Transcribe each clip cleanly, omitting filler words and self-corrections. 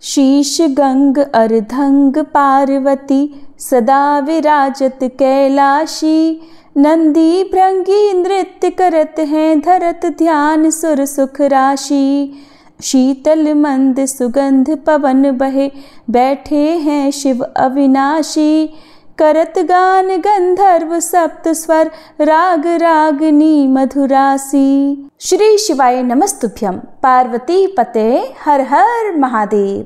शीश गंग अर्धंग पार्वती सदा विराजत कैलाशी। नंदी भृंगी नृत्य करत हैं धरत ध्यान सुर सुख राशि। शीतल मंद सुगंध पवन बहे बैठे हैं शिव अविनाशी। करत गान गंधर्व सप्त स्वर राग रागनी मधुरासी। श्री शिवाय नमस्तुभ्यं। पार्वती पते हर हर महादेव।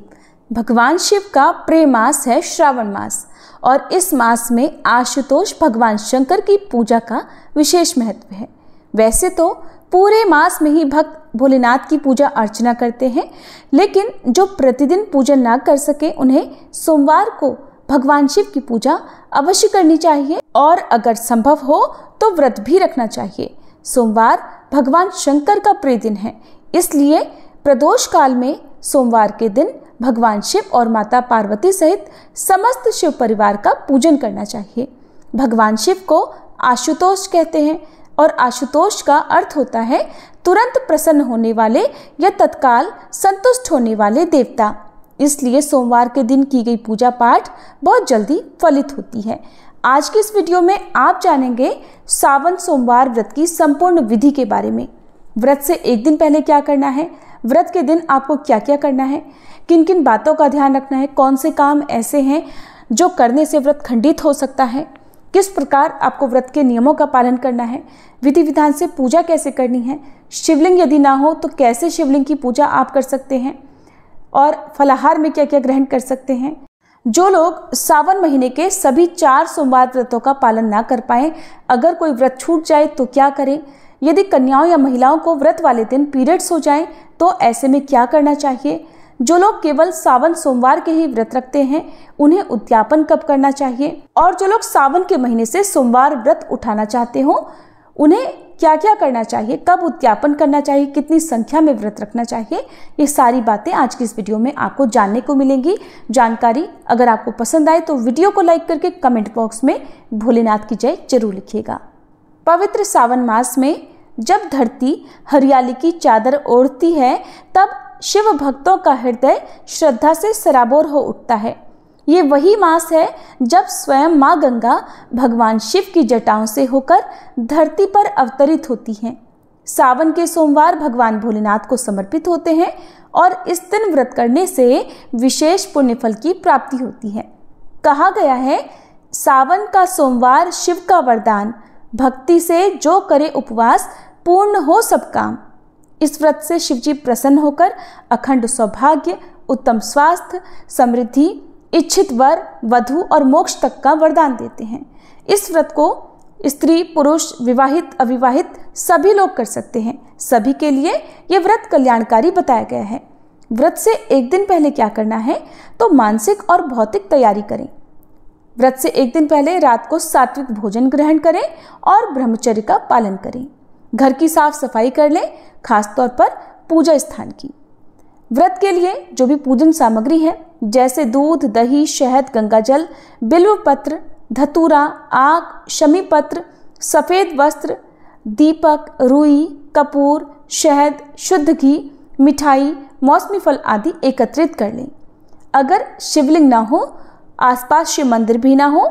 भगवान शिव का प्रिय मास है श्रावण मास और इस मास में आशुतोष भगवान शंकर की पूजा का विशेष महत्व है। वैसे तो पूरे मास में ही भक्त भोलेनाथ की पूजा अर्चना करते हैं, लेकिन जो प्रतिदिन पूजन ना कर सके उन्हें सोमवार को भगवान शिव की पूजा अवश्य करनी चाहिए और अगर संभव हो तो व्रत भी रखना चाहिए। सोमवार भगवान शंकर का प्रिय दिन है, इसलिए प्रदोष काल में सोमवार के दिन भगवान शिव और माता पार्वती सहित समस्त शिव परिवार का पूजन करना चाहिए। भगवान शिव को आशुतोष कहते हैं और आशुतोष का अर्थ होता है तुरंत प्रसन्न होने वाले या तत्काल संतुष्ट होने वाले देवता। इसलिए सोमवार के दिन की गई पूजा पाठ बहुत जल्दी फलित होती है। आज की इस वीडियो में आप जानेंगे सावन सोमवार व्रत की संपूर्ण विधि के बारे में। व्रत से एक दिन पहले क्या करना है, व्रत के दिन आपको क्या क्या करना है, किन किन बातों का ध्यान रखना है, कौन से काम ऐसे हैं जो करने से व्रत खंडित हो सकता है, किस प्रकार आपको व्रत के नियमों का पालन करना है, विधि विधान से पूजा कैसे करनी है, शिवलिंग यदि ना हो तो कैसे शिवलिंग की पूजा आप कर सकते हैं और फलाहार में क्या क्या ग्रहण कर सकते हैं। जो लोग सावन महीने के सभी 4 सोमवार व्रतों का पालन ना कर पाएं, अगर कोई व्रत छूट जाए तो क्या करें, यदि कन्याओं या महिलाओं को व्रत वाले दिन पीरियड्स हो जाएं तो ऐसे में क्या करना चाहिए, जो लोग केवल सावन सोमवार के ही व्रत रखते हैं उन्हें उद्यापन कब करना चाहिए, और जो लोग सावन के महीने से सोमवार व्रत उठाना चाहते हो उन्हें क्या क्या करना चाहिए, कब उद्यापन करना चाहिए, कितनी संख्या में व्रत रखना चाहिए, ये सारी बातें आज की इस वीडियो में आपको जानने को मिलेंगी। जानकारी अगर आपको पसंद आए तो वीडियो को लाइक करके कमेंट बॉक्स में भोलेनाथ की जय जरूर लिखिएगा। पवित्र सावन मास में जब धरती हरियाली की चादर ओढ़ती है तब शिव भक्तों का हृदय श्रद्धा से सराबोर हो उठता है। ये वही मास है जब स्वयं माँ गंगा भगवान शिव की जटाओं से होकर धरती पर अवतरित होती हैं। सावन के सोमवार भगवान भोलेनाथ को समर्पित होते हैं और इस दिन व्रत करने से विशेष पुण्य फल की प्राप्ति होती है। कहा गया है, सावन का सोमवार शिव का वरदान, भक्ति से जो करे उपवास पूर्ण हो सब काम। इस व्रत से शिवजी प्रसन्न होकर अखंड सौभाग्य, उत्तम स्वास्थ्य, समृद्धि, इच्छित वर, वधु और मोक्ष तक का वरदान देते हैं। इस व्रत को स्त्री, पुरुष, विवाहित, अविवाहित सभी लोग कर सकते हैं। सभी के लिए यह व्रत कल्याणकारी बताया गया है। व्रत से एक दिन पहले क्या करना है, तो मानसिक और भौतिक तैयारी करें। व्रत से एक दिन पहले रात को सात्विक भोजन ग्रहण करें और ब्रह्मचर्य का पालन करें। घर की साफ सफाई कर लें, खासतौर पर पूजा स्थान की। व्रत के लिए जो भी पूजन सामग्री है जैसे दूध, दही, शहद, गंगाजल, बिल्व पत्र, धतूरा, आग, शमी पत्र, सफ़ेद वस्त्र, दीपक, रुई, कपूर, शहद, शुद्ध घी, मिठाई, मौसमी फल आदि एकत्रित कर लें। अगर शिवलिंग ना हो, आसपास शिव मंदिर भी ना हो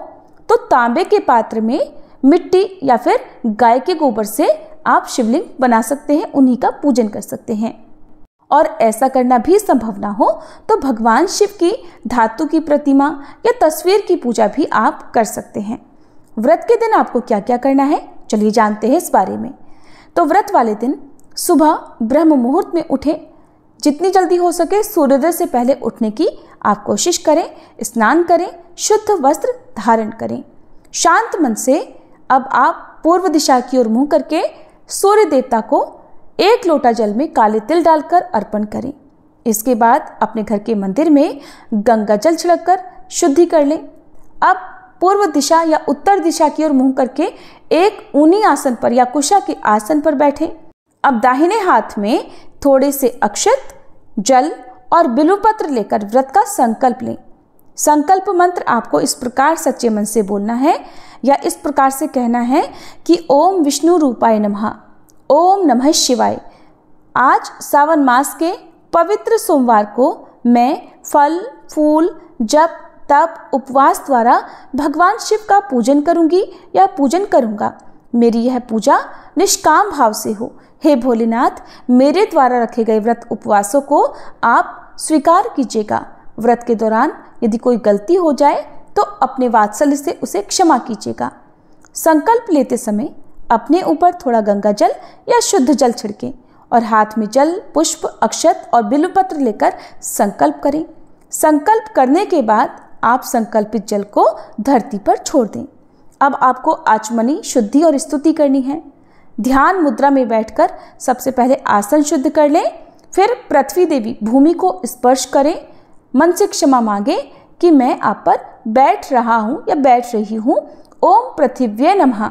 तो तांबे के पात्र में मिट्टी या फिर गाय के गोबर से आप शिवलिंग बना सकते हैं, उन्हीं का पूजन कर सकते हैं। और ऐसा करना भी संभव ना हो तो भगवान शिव की धातु की प्रतिमा या तस्वीर की पूजा भी आप कर सकते हैं। व्रत के दिन आपको क्या क्या करना है, चलिए जानते हैं इस बारे में। तो व्रत वाले दिन सुबह ब्रह्म मुहूर्त में उठें। जितनी जल्दी हो सके सूर्योदय से पहले उठने की आप कोशिश करें। स्नान करें, शुद्ध वस्त्र धारण करें। शांत मन से अब आप पूर्व दिशा की ओर मुंह करके सूर्य देवता को 1 लोटा जल में काले तिल डालकर अर्पण करें। इसके बाद अपने घर के मंदिर में गंगा जल छिड़ककर शुद्धि कर लें। अब पूर्व दिशा या उत्तर दिशा की ओर मुंह करके एक ऊनी आसन पर या कुशा के आसन पर बैठें। अब दाहिने हाथ में थोड़े से अक्षत, जल और बिल्वपत्र लेकर व्रत का संकल्प लें। संकल्प मंत्र आपको इस प्रकार सच्चे मन से बोलना है या इस प्रकार से कहना है कि ओम विष्णु रूपाय नमः, ओम नमः शिवाय। आज सावन मास के पवित्र सोमवार को मैं फल, फूल, जप, तप, उपवास द्वारा भगवान शिव का पूजन करूंगी या पूजन करूंगा। मेरी यह पूजा निष्काम भाव से हो। हे भोलेनाथ, मेरे द्वारा रखे गए व्रत उपवासों को आप स्वीकार कीजिएगा। व्रत के दौरान यदि कोई गलती हो जाए तो अपने वात्सल्य से उसे क्षमा कीजिएगा। संकल्प लेते समय अपने ऊपर थोड़ा गंगा जल या शुद्ध जल छिड़कें और हाथ में जल, पुष्प, अक्षत और बिल्वपत्र लेकर संकल्प करें। संकल्प करने के बाद आप संकल्पित जल को धरती पर छोड़ दें। अब आपको आचमनी, शुद्धि और स्तुति करनी है। ध्यान मुद्रा में बैठकर सबसे पहले आसन शुद्ध कर लें, फिर पृथ्वी देवी भूमि को स्पर्श करें। मन से क्षमा मांगे कि मैं आप पर बैठ रहा हूँ या बैठ रही हूँ। ओम पृथिव्ये नमः।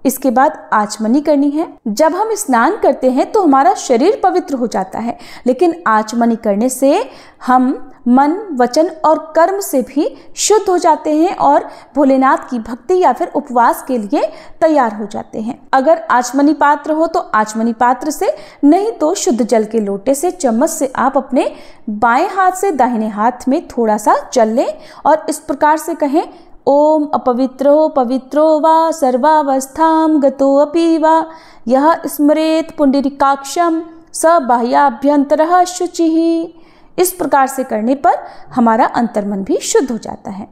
इसके बाद आचमनी करनी है। जब हम स्नान करते हैं तो हमारा शरीर पवित्र हो जाता है, लेकिन आचमनी करने से हम मन, वचन और कर्म से भी शुद्ध हो जाते हैं और भोलेनाथ की भक्ति या फिर उपवास के लिए तैयार हो जाते हैं। अगर आचमनी पात्र हो तो आचमनी पात्र से, नहीं तो शुद्ध जल के लोटे से चम्मच से आप अपने बाएं हाथ से दाहिने हाथ में थोड़ा सा जल लें और इस प्रकार से कहें, ओम अपवित्रो पवित्रो वा सर्वावस्थां गतोऽपि वा यः स्मरेत् पुंडरीकाक्षं स बाह्याभ्यंतरः शुचिः। इस प्रकार से करने पर हमारा अंतर्मन भी शुद्ध हो जाता है।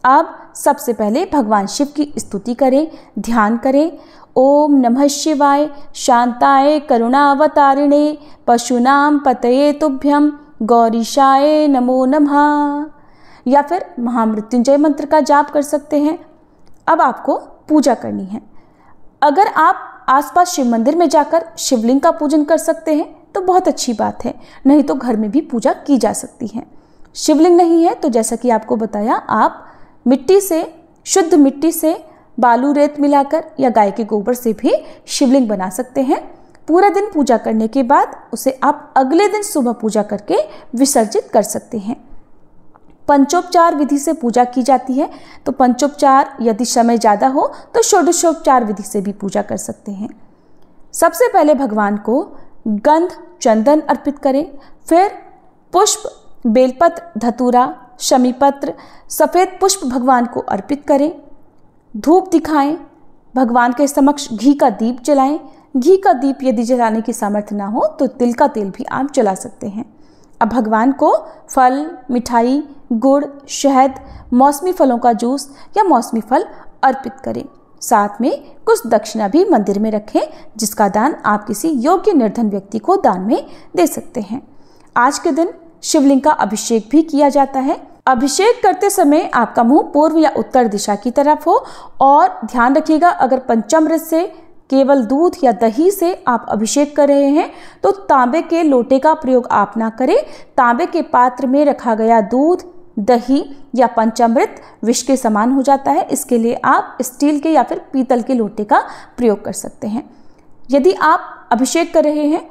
अब सबसे पहले भगवान शिव की स्तुति करें, ध्यान करें। ओम नमः शिवाय शांताय करुणावतारिणे पशूनां पतये तुभ्यं गौरीशाय नमो नमः। या फिर महामृत्युंजय मंत्र का जाप कर सकते हैं। अब आपको पूजा करनी है। अगर आप आसपास शिव मंदिर में जाकर शिवलिंग का पूजन कर सकते हैं तो बहुत अच्छी बात है, नहीं तो घर में भी पूजा की जा सकती है। शिवलिंग नहीं है तो जैसा कि आपको बताया, आप मिट्टी से, शुद्ध मिट्टी से बालू, रेत मिलाकर या गाय के गोबर से भी शिवलिंग बना सकते हैं। पूरा दिन पूजा करने के बाद उसे आप अगले दिन सुबह पूजा करके विसर्जित कर सकते हैं। पंचोपचार विधि से पूजा की जाती है, तो पंचोपचार, यदि समय ज़्यादा हो तो षोडशोपचार विधि से भी पूजा कर सकते हैं। सबसे पहले भगवान को गंध, चंदन अर्पित करें, फिर पुष्प, बेलपत्र, धतूरा, शमीपत्र, सफ़ेद पुष्प भगवान को अर्पित करें। धूप दिखाएं, भगवान के समक्ष घी का दीप जलाएं। घी का दीप यदि जलाने की सामर्थ्य ना हो तो तिल का तेल भी आप जला सकते हैं। अब भगवान को फल, मिठाई, गुड़, शहद, मौसमी फलों का जूस या मौसमी फल अर्पित करें। साथ में कुछ दक्षिणा भी मंदिर में रखें, जिसका दान आप किसी योग्य निर्धन व्यक्ति को दान में दे सकते हैं। आज के दिन शिवलिंग का अभिषेक भी किया जाता है। अभिषेक करते समय आपका मुंह पूर्व या उत्तर दिशा की तरफ हो और ध्यान रखिएगा, अगर पंचामृत से, केवल दूध या दही से आप अभिषेक कर रहे हैं तो तांबे के लोटे का प्रयोग आप ना करें। तांबे के पात्र में रखा गया दूध, दही या पंचामृत विष के समान हो जाता है। इसके लिए आप स्टील के या फिर पीतल के लोटे का प्रयोग कर सकते हैं। यदि आप अभिषेक कर रहे हैं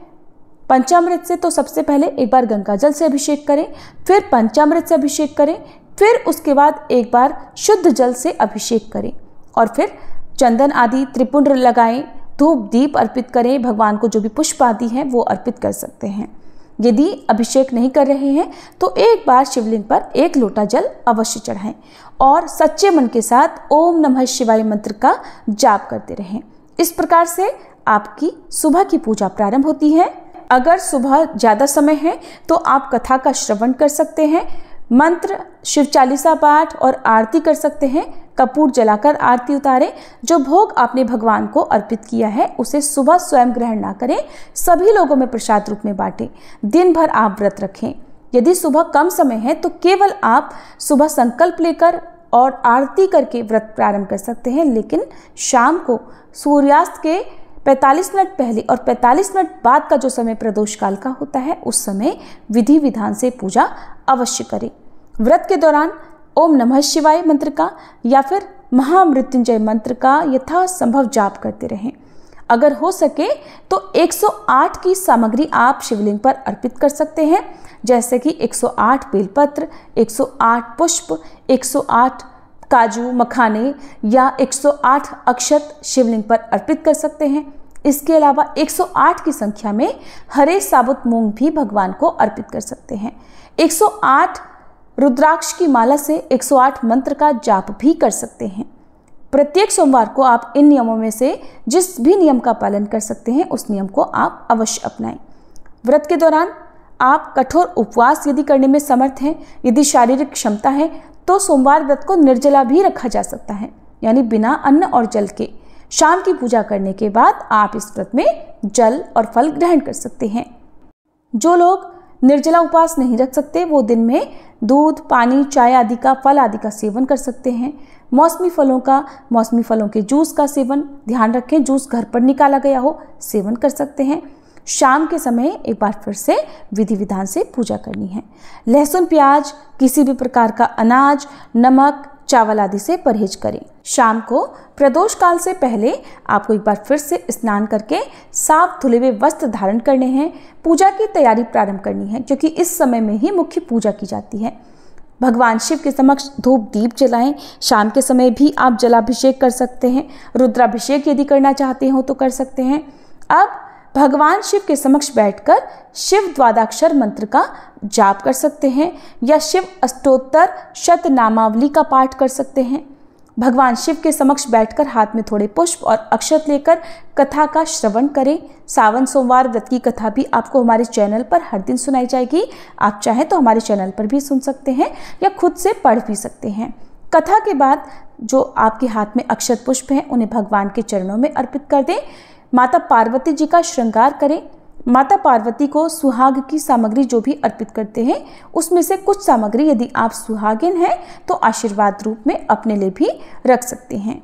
पंचामृत से तो सबसे पहले एक बार गंगा जल से अभिषेक करें, फिर पंचामृत से अभिषेक करें, फिर उसके बाद एक बार शुद्ध जल से अभिषेक करें और फिर चंदन आदि त्रिपुंड लगाएं, धूप दीप अर्पित करें। भगवान को जो भी पुष्प आदि हैं वो अर्पित कर सकते हैं। यदि अभिषेक नहीं कर रहे हैं तो एक बार शिवलिंग पर एक लोटा जल अवश्य चढ़ाएं और सच्चे मन के साथ ओम नमः शिवाय मंत्र का जाप करते रहें। इस प्रकार से आपकी सुबह की पूजा प्रारंभ होती है। अगर सुबह ज़्यादा समय है तो आप कथा का श्रवण कर सकते हैं, मंत्र, शिव चालीसा पाठ और आरती कर सकते हैं। कपूर जलाकर आरती उतारें। जो भोग आपने भगवान को अर्पित किया है उसे सुबह स्वयं ग्रहण ना करें, सभी लोगों में प्रसाद रूप में बांटें। दिन भर आप व्रत रखें। यदि सुबह कम समय है तो केवल आप सुबह संकल्प लेकर और आरती करके व्रत प्रारंभ कर सकते हैं, लेकिन शाम को सूर्यास्त के 45 मिनट पहले और 45 मिनट बाद का जो समय प्रदोष काल का होता है उस समय विधि विधान से पूजा अवश्य करें। व्रत के दौरान ओम नमः शिवाय मंत्र का या फिर महामृत्युंजय मंत्र का यथासंभव जाप करते रहें। अगर हो सके तो 108 की सामग्री आप शिवलिंग पर अर्पित कर सकते हैं, जैसे कि 108 बेलपत्र, 108 पुष्प, 108 काजू मखाने या 108 अक्षत शिवलिंग पर अर्पित कर सकते हैं। इसके अलावा 108 की संख्या में हरे साबुत मूंग भी भगवान को अर्पित कर सकते हैं। 108 रुद्राक्ष की माला से 108 मंत्र का जाप भी कर सकते हैं। प्रत्येक सोमवार को आप इन नियमों में से जिस भी नियम का पालन कर सकते हैं उस नियम को आप अवश्य अपनाएं। व्रत के दौरान आप कठोर उपवास यदि करने में समर्थ हैं, यदि शारीरिक क्षमता है, तो सोमवार व्रत को निर्जला भी रखा जा सकता है, यानी बिना अन्न और जल के। शाम की पूजा करने के बाद आप इस व्रत में जल और फल ग्रहण कर सकते हैं। जो लोग निर्जला उपवास नहीं रख सकते वो दिन में दूध, पानी, चाय आदि का, फल आदि का सेवन कर सकते हैं। मौसमी फलों के जूस का सेवन, ध्यान रखें जूस घर पर निकाला गया हो, सेवन कर सकते हैं। शाम के समय एक बार फिर से विधि विधान से पूजा करनी है। लहसुन, प्याज, किसी भी प्रकार का अनाज, नमक, चावल आदि से परहेज करें। शाम को प्रदोष काल से पहले आपको एक बार फिर से स्नान करके साफ धुले हुए वस्त्र धारण करने हैं। पूजा की तैयारी प्रारंभ करनी है, क्योंकि इस समय में ही मुख्य पूजा की जाती है। भगवान शिव के समक्ष धूप दीप जलाएं। शाम के समय भी आप जलाभिषेक कर सकते हैं। रुद्राभिषेक यदि करना चाहते हो तो कर सकते हैं। अब भगवान शिव के समक्ष बैठकर शिव द्वादशाक्षर मंत्र का जाप कर सकते हैं या शिव अष्टोत्तर शतनामावली का पाठ कर सकते हैं। भगवान शिव के समक्ष बैठकर हाथ में थोड़े पुष्प और अक्षत लेकर कथा का श्रवण करें। सावन सोमवार व्रत की कथा भी आपको हमारे चैनल पर हर दिन सुनाई जाएगी। आप चाहें तो हमारे चैनल पर भी सुन सकते हैं या खुद से पढ़ भी सकते हैं। कथा के बाद जो आपके हाथ में अक्षत पुष्प हैं उन्हें भगवान के चरणों में अर्पित कर दें। माता पार्वती जी का श्रृंगार करें। माता पार्वती को सुहाग की सामग्री जो भी अर्पित करते हैं उसमें से कुछ सामग्री यदि आप सुहागिन हैं तो आशीर्वाद रूप में अपने लिए भी रख सकते हैं।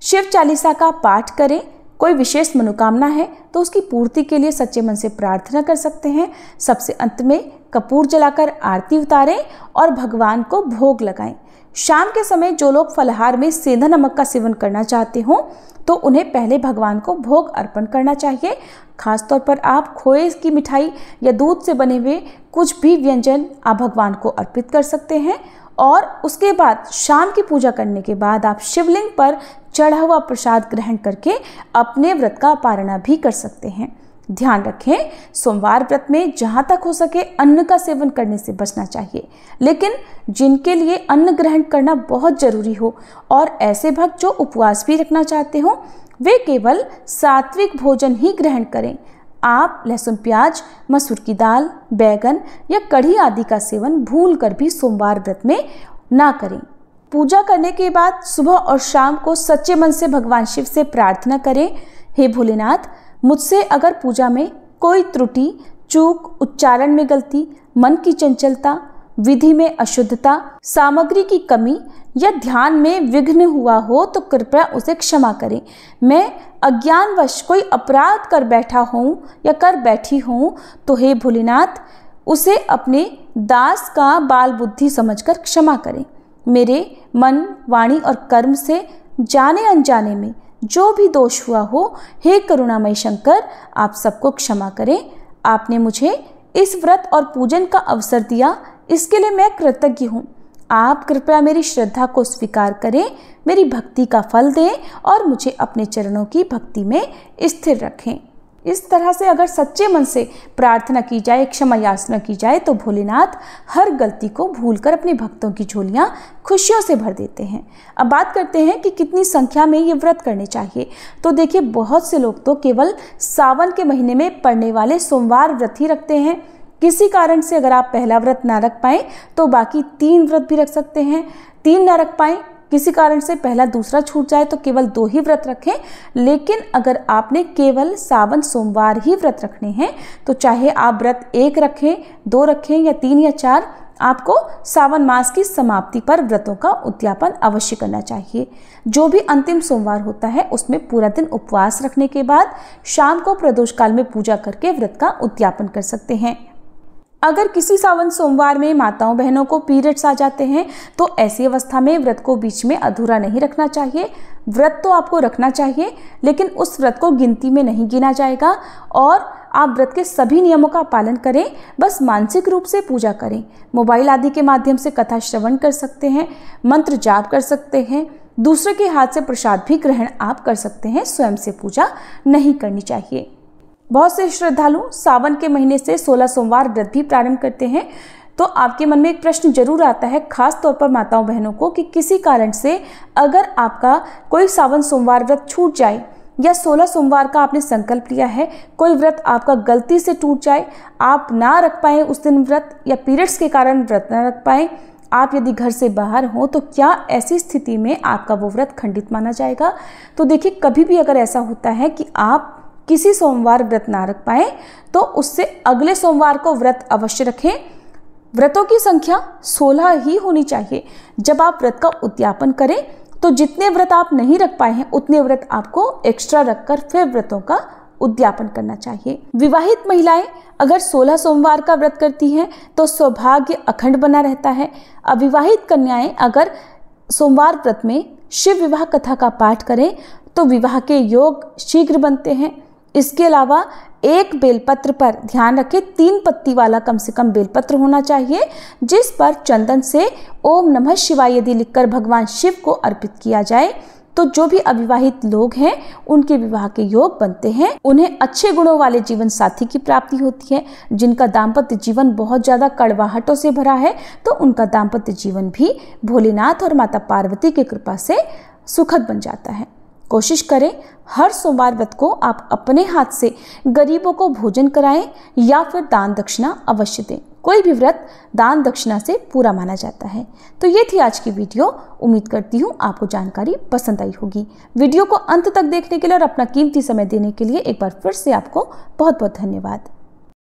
शिव चालीसा का पाठ करें। कोई विशेष मनोकामना है तो उसकी पूर्ति के लिए सच्चे मन से प्रार्थना कर सकते हैं। सबसे अंत में कपूर जलाकर आरती उतारें और भगवान को भोग लगाएं। शाम के समय जो लोग फलाहार में सेंधा नमक का सेवन करना चाहते हो तो उन्हें पहले भगवान को भोग अर्पण करना चाहिए। खासतौर पर आप खोए की मिठाई या दूध से बने हुए कुछ भी व्यंजन आप भगवान को अर्पित कर सकते हैं और उसके बाद शाम की पूजा करने के बाद आप शिवलिंग पर चढ़ा हुआ प्रसाद ग्रहण करके अपने व्रत का पारणा भी कर सकते हैं। ध्यान रखें, सोमवार व्रत में जहाँ तक हो सके अन्न का सेवन करने से बचना चाहिए, लेकिन जिनके लिए अन्न ग्रहण करना बहुत जरूरी हो और ऐसे भक्त जो उपवास भी रखना चाहते हो वे केवल सात्विक भोजन ही ग्रहण करें। आप लहसुन, प्याज, मसूर की दाल, बैगन या कढ़ी आदि का सेवन भूल कर भी सोमवार व्रत में ना करें। पूजा करने के बाद सुबह और शाम को सच्चे मन से भगवान शिव से प्रार्थना करें, हे भोलेनाथ, मुझसे अगर पूजा में कोई त्रुटि, चूक, उच्चारण में गलती, मन की चंचलता, विधि में अशुद्धता, सामग्री की कमी या ध्यान में विघ्न हुआ हो तो कृपया उसे क्षमा करें। मैं अज्ञानवश कोई अपराध कर बैठा हूँ या कर बैठी हूँ तो हे भोलेनाथ उसे अपने दास का बाल बुद्धि समझकर क्षमा करें। मेरे मन, वाणी और कर्म से जाने अनजाने में जो भी दोष हुआ हो, हे करुणामय शंकर आप सबको क्षमा करें। आपने मुझे इस व्रत और पूजन का अवसर दिया, इसके लिए मैं कृतज्ञ हूँ। आप कृपया मेरी श्रद्धा को स्वीकार करें, मेरी भक्ति का फल दें और मुझे अपने चरणों की भक्ति में स्थिर रखें। इस तरह से अगर सच्चे मन से प्रार्थना की जाए, क्षमा याचना की जाए तो भोलेनाथ हर गलती को भूलकर अपने भक्तों की झोलियां खुशियों से भर देते हैं। अब बात करते हैं कि कितनी संख्या में ये व्रत करने चाहिए। तो देखिए, बहुत से लोग तो केवल सावन के महीने में पड़ने वाले सोमवार व्रत ही रखते हैं। किसी कारण से अगर आप पहला व्रत ना रख पाए तो बाकी 3 व्रत भी रख सकते हैं। 3 ना रख पाए, किसी कारण से पहला दूसरा छूट जाए तो केवल 2 ही व्रत रखें। लेकिन अगर आपने केवल सावन सोमवार ही व्रत रखने हैं तो चाहे आप व्रत 1 रखें, 2 रखें या 3 या 4, आपको सावन मास की समाप्ति पर व्रतों का उद्यापन अवश्य करना चाहिए। जो भी अंतिम सोमवार होता है उसमें पूरा दिन उपवास रखने के बाद शाम को प्रदोष काल में पूजा करके व्रत का उद्यापन कर सकते हैं। अगर किसी सावन सोमवार में माताओं बहनों को पीरियड्स आ जाते हैं तो ऐसी अवस्था में व्रत को बीच में अधूरा नहीं रखना चाहिए। व्रत तो आपको रखना चाहिए, लेकिन उस व्रत को गिनती में नहीं गिना जाएगा और आप व्रत के सभी नियमों का पालन करें। बस मानसिक रूप से पूजा करें। मोबाइल आदि के माध्यम से कथा श्रवण कर सकते हैं, मंत्र जाप कर सकते हैं, दूसरे के हाथ से प्रसाद भी ग्रहण आप कर सकते हैं, स्वयं से पूजा नहीं करनी चाहिए। बहुत से श्रद्धालु सावन के महीने से 16 सोमवार व्रत भी प्रारंभ करते हैं। तो आपके मन में एक प्रश्न जरूर आता है, खास तौर पर माताओं बहनों को, कि किसी कारण से अगर आपका कोई सावन सोमवार व्रत छूट जाए या 16 सोमवार का आपने संकल्प लिया है, कोई व्रत आपका गलती से टूट जाए, आप ना रख पाए उस दिन व्रत, या पीरियड्स के कारण व्रत ना रख पाए, आप यदि घर से बाहर हो, तो क्या ऐसी स्थिति में आपका वो व्रत खंडित माना जाएगा? तो देखिए, कभी भी अगर ऐसा होता है कि आप किसी सोमवार व्रत ना रख पाए, तो उससे अगले सोमवार को व्रत अवश्य रखें। व्रतों की संख्या 16 ही होनी चाहिए। जब आप व्रत का उद्यापन करें तो जितने व्रत आप नहीं रख पाए हैं उतने व्रत आपको एक्स्ट्रा रखकर फिर व्रतों का उद्यापन करना चाहिए। विवाहित महिलाएं अगर 16 सोमवार का व्रत करती हैं तो सौभाग्य अखंड बना रहता है। अविवाहित कन्याएं अगर सोमवार व्रत में शिव विवाह कथा का पाठ करें तो विवाह के योग शीघ्र बनते हैं। इसके अलावा एक बेलपत्र पर ध्यान रखें, 3 पत्ती वाला कम से कम बेलपत्र होना चाहिए, जिस पर चंदन से ओम नमः शिवाय यदि लिखकर भगवान शिव को अर्पित किया जाए तो जो भी अविवाहित लोग हैं उनके विवाह के योग बनते हैं। उन्हें अच्छे गुणों वाले जीवन साथी की प्राप्ति होती है। जिनका दाम्पत्य जीवन बहुत ज्यादा कड़वाहटों से भरा है तो उनका दाम्पत्य जीवन भी भोलेनाथ और माता पार्वती की कृपा से सुखद बन जाता है। कोशिश करें हर सोमवार व्रत को आप अपने हाथ से गरीबों को भोजन कराएं या फिर दान दक्षिणा अवश्य दें। कोई भी व्रत दान दक्षिणा से पूरा माना जाता है। तो ये थी आज की वीडियो। उम्मीद करती हूँ आपको जानकारी पसंद आई होगी। वीडियो को अंत तक देखने के लिए और अपना कीमती समय देने के लिए एक बार फिर से आपको बहुत बहुत धन्यवाद।